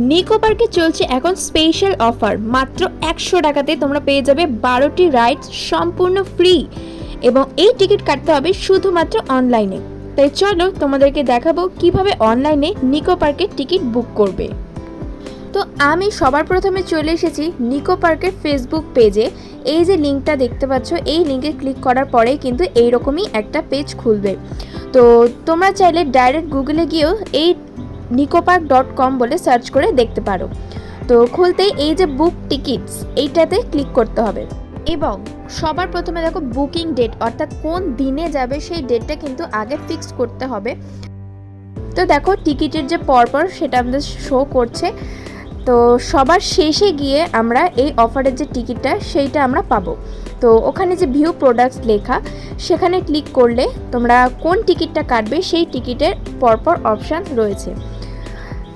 নিকো পার্কে চলছে এখন স্পেশাল অফার। মাত্র 100 টাকাতে তোমরা পেয়ে যাবে 12টি রাইডস সম্পূর্ণ ফ্রি, এবং এই টিকিট কাটতে হবে শুধুমাত্র অনলাইনে। তাই চলো তোমাদেরকে দেখাবো কিভাবে অনলাইনে নিকো পার্কের টিকিট বুক করবে। তো আমি সবার প্রথমে চলে এসেছি নিকো পার্কের ফেসবুক পেজে। এই যে লিঙ্কটা দেখতে পাচ্ছ, এই লিঙ্কে ক্লিক করার পরে কিন্তু এইরকমই একটা পেজ খুলবে। তো তোমরা চাইলে ডাইরেক্ট গুগলে গিয়েও এই nicopark.com বলে সার্চ করে দেখতে পারো। তো খুলতেই এই যে বুক টিকিটস, এইটাতে ক্লিক করতে হবে এবং সবার প্রথমে দেখো বুকিং ডেট, অর্থাৎ কোন দিনে যাবে সেই ডেটটা কিন্তু আগে ফিক্স করতে হবে। তো দেখো টিকিটের যে পরপর সেটা আমাদের শো করছে। তো সবার শেষে গিয়ে আমরা এই অফারের যে টিকিটটা সেইটা আমরা পাবো। তো ওখানে যে ভিউ প্রোডাক্টস লেখা, সেখানে ক্লিক করলে তোমরা কোন টিকিটটা কাটবে সেই টিকিটের পরপর অপশান রয়েছে।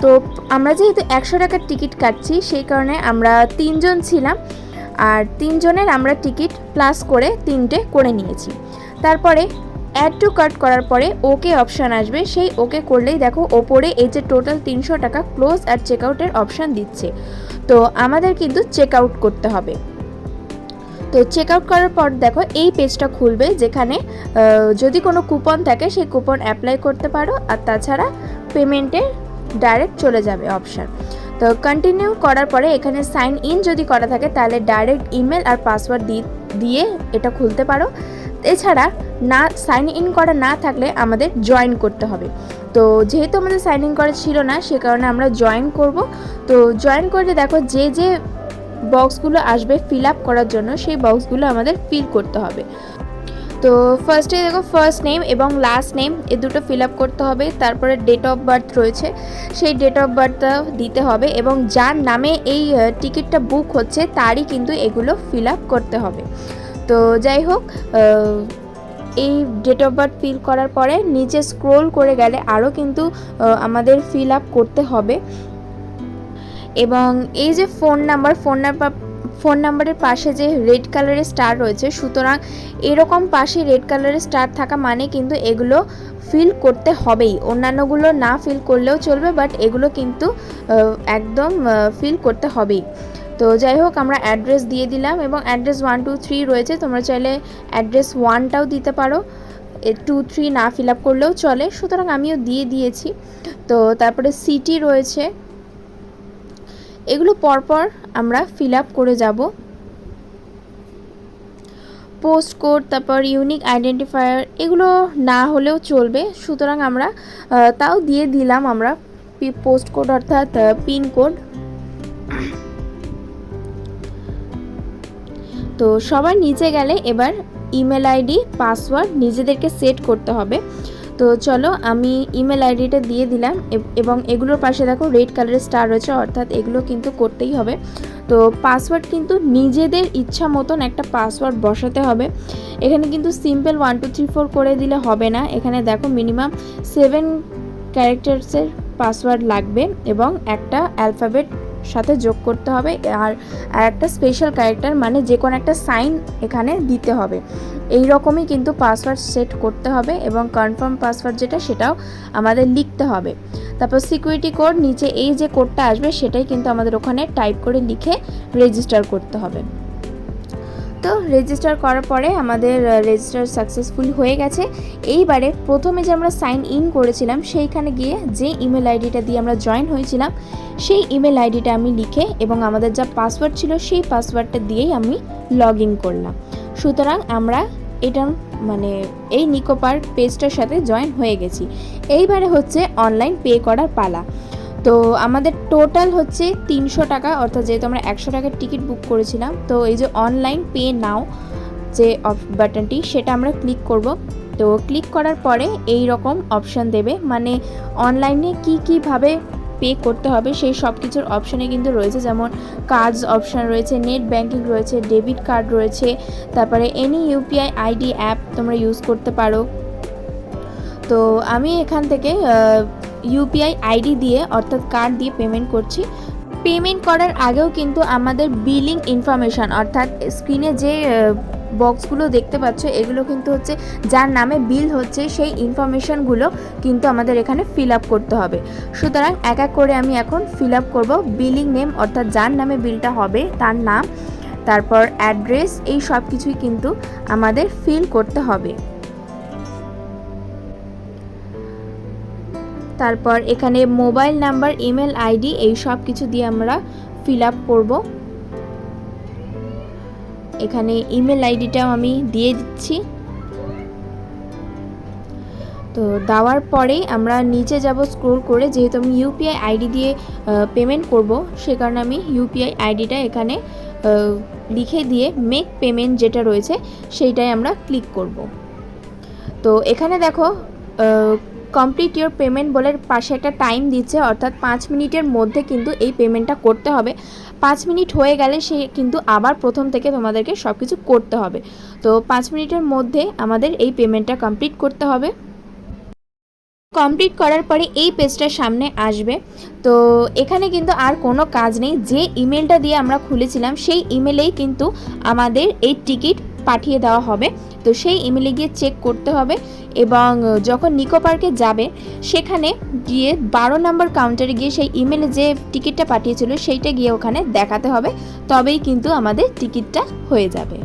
তো আমরা যেহেতু 100 টাকার টিকিট কাটছি, সেই কারণে আমরা 3 জন ছিলাম, আর 3 জনের আমরা টিকিট প্লাস করে 3টে করে নিয়েছি। তারপরে অ্যাড টু কার্ট করার পরে ওকে অপশান আসবে, সেই ওকে করলেই দেখো ওপরে এই যে টোটাল 300 টাকা ক্লোজ আর চেক আউটের অপশান দিচ্ছে। তো আমাদের কিন্তু চেক আউট করতে হবে। তো চেক আউট করার পর দেখো এই পেজটা খুলবে, যেখানে যদি কোনো কুপন থাকে সেই কুপন অ্যাপ্লাই করতে পারো, আর তাছাড়া পেমেন্টে ডাইরেক্ট চলে যাবে অপশান। তো কন্টিনিউ করার পরে এখানে সাইন ইন যদি করা থাকে তাহলে ডাইরেক্ট ইমেল আর পাসওয়ার্ড দিয়ে এটা খুলতে পারো। এছাড়া না সাইন ইন করা না থাকলে আমাদের জয়েন করতে হবে। তো যেহেতু আমাদের সাইন ইন করা ছিল না, সে কারণে আমরা জয়েন করব। তো জয়েন করলে দেখো যে যে বক্সগুলো আসবে ফিল আপ করার জন্য, সেই বক্সগুলো আমাদের ফিল করতে হবে। তো ফার্স্টে দেখো ফার্স্ট নেম এবং লাস্ট নেম এই দুটো ফিল আপ করতে হবে। তারপরে ডেট অফ বার্থ রয়েছে, সেই ডেট অফ বার্থটা দিতে হবে, এবং যার নামে এই টিকিটটা বুক হচ্ছে তারই কিন্তু এগুলো ফিল আপ করতে হবে। তো যাই হোক, এই ডেট অফ বার্থ ফিল করার পরে নিচে স্ক্রোল করে গেলে আরও কিন্তু আমাদের ফিল আপ করতে হবে। এবং এই যে ফোন নাম্বারের পাশে যে রেড কালারের স্টার রয়েছে, সুতরাং এরকম পাশে রেড কালারের স্টার থাকা মানে কিন্তু এগুলো ফিল করতে হবেই। অন্যান্যগুলো না ফিল করলেও চলবে, বাট এগুলো কিন্তু একদম ফিল করতে হবেই। তো যাই হোক, আমরা অ্যাড্রেস দিয়ে দিলাম, এবং অ্যাড্রেস 1 2 3 রয়েছে, তোমরা চাইলে অ্যাড্রেস 1টাও দিতে পারো, 2 3 না ফিল আপ করলেও চলে, সুতরাং আমিও দিয়ে দিয়েছি। তো তারপরে সিটি রয়েছে, এগুলো পরপর আমরা ফিল আপ করে যাব। পোস্ট কোড, তারপর ইউনিক আইডেন্টিফায়ার এগুলো না হলেও চলবে, সুতরাং আমরা তাও দিয়ে দিলাম আমরা পোস্ট কোড অর্থাৎ পিন কোড। তো সবার নিচে গেলে এবার ইমেল আইডি পাসওয়ার্ড নিজেদেরকে সেট করতে হবে। তো চলো আমি ইমেল আইডিটা দিয়ে দিলাম, এবং এগুলোর পাশে দেখো রেড কালারের স্টার রয়েছে, অর্থাৎ এগুলো কিন্তু করতেই হবে। তো পাসওয়ার্ড কিন্তু নিজেদের ইচ্ছা মতন একটা পাসওয়ার্ড বসাতে হবে। এখানে কিন্তু সিম্পল 1 2 3 4 করে দিলে হবে না, এখানে দেখো মিনিমাম 7 ক্যারেক্টার্সের পাসওয়ার্ড লাগবে, এবং একটা অ্যালফাবেট সাথে যোগ করতে হবে, আর একটা স্পেশাল ক্যারেক্টার মানে যে কোনো একটা সাইন এখানে দিতে হবে। এই রকমই কিন্তু পাসওয়ার্ড সেট করতে হবে, এবং কনফার্ম পাসওয়ার্ড যেটা সেটাও আমাদের লিখতে হবে। তারপর সিকিউরিটি কোড, নিচে এই যে কোডটা আসবে সেটাই কিন্তু আমাদের ওখানে টাইপ করে লিখে রেজিস্টার করতে হবে। তো রেজিস্টার করার পরে আমাদের রেজিস্টার সাকসেসফুল হয়ে গেছে। এইবারে প্রথমে যে আমরা সাইন ইন করেছিলাম সেইখানে গিয়ে যে ইমেল আইডিটা দিয়ে আমরা জয়েন হয়েছিলাম, সেই ইমেল আইডিটা আমি লিখে এবং আমাদের যা পাসওয়ার্ড ছিল সেই পাসওয়ার্ডটা দিয়েই আমি লগ ইন করলাম। সুতরাং আমরা এটা মানে এই নিকো পার্ক পেজটার সাথে জয়েন হয়ে গেছি। এইবারে হচ্ছে অনলাইন পে করার পালা। তো আমাদের টোটাল হচ্ছে 300 টাকা, অর্থাৎ যেহেতু আমরা 100 টাকার টিকিট বুক করেছিলাম, তো এই যে অনলাইন পে নাও যে বাটনটি সেটা আমরা ক্লিক করব। তো ক্লিক করার পরে এই রকম অপশান দেবে, মানে অনলাইনে কীভাবে পে করতে হবে সেই সব কিছুর অপশানে কিন্তু রয়েছে, যেমন কার্ডস অপশান রয়েছে, নেট ব্যাঙ্কিং রয়েছে, ডেবিট কার্ড রয়েছে, তারপরে এনি ইউপিআই আইডি অ্যাপ তোমরা ইউজ করতে পারো। তো আমি এখান থেকে ইউপিআই আইডি দিয়ে অর্থাৎ কার্ড দিয়ে পেমেন্ট করছি। পেমেন্ট করার আগেও কিন্তু আমাদের বিলিং ইনফরমেশান, অর্থাৎ স্ক্রিনে যে বক্সগুলো দেখতে পাচ্ছ, এগুলো কিন্তু হচ্ছে যার নামে বিল হচ্ছে সেই ইনফরমেশনগুলো কিন্তু আমাদের এখানে ফিল আপ করতে হবে। সুতরাং এক এক করে আমি এখন ফিল আপ করবো। বিলিং নেম অর্থাৎ যার নামে বিলটা হবে তার নাম, তারপর অ্যাড্রেস, এই সব কিছুই কিন্তু আমাদের ফিল করতে হবে। তারপর এখানে মোবাইল নাম্বার, ইমেল আইডি এই সব কিছু দিয়ে আমরা ফিল আপ করবো। এখানে ইমেল আইডিটাও আমি দিয়ে দিচ্ছি। তো দেওয়ার পরেই আমরা নিচে যাব স্ক্রল করে, যেহেতু আমি ইউপিআই আইডি দিয়ে পেমেন্ট করব সে কারণে আমি ইউপিআই আইডিটা এখানে লিখে দিয়ে মেক পেমেন্ট যেটা রয়েছে সেইটাই আমরা ক্লিক করব। তো এখানে দেখো কমপ্লিট ইওর পেমেন্ট বলে পাশে একটা টাইম দিচ্ছে, অর্থাৎ 5 মিনিটের মধ্যে কিন্তু এই পেমেন্টটা করতে হবে। 5 মিনিট হয়ে গেলে সে কিন্তু আবার প্রথম থেকে তোমাদেরকে সব কিছু করতে হবে। তো 5 মিনিটের মধ্যে আমাদের এই পেমেন্টটা কমপ্লিট করতে হবে। কমপ্লিট করার পরে এই পেজটা সামনে আসবে। তো এখানে কিন্তু আর কোনো কাজ নেই, যে ইমেলটা দিয়ে আমরা খুলেছিলাম সেই ইমেলেই কিন্তু আমাদের এই টিকিট পাঠিয়ে দেওয়া হবে। তো সেই ইমেলে গিয়ে চেক করতে হবে এবং যখন নিকো পার্কে যাবে সেখানে গিয়ে 12 নম্বর কাউন্টারে গিয়ে সেই ইমেলে যে টিকিটটা পাঠিয়েছিল সেইটা গিয়ে ওখানে দেখাতে হবে, তবেই কিন্তু আমাদের টিকিটটা হয়ে যাবে।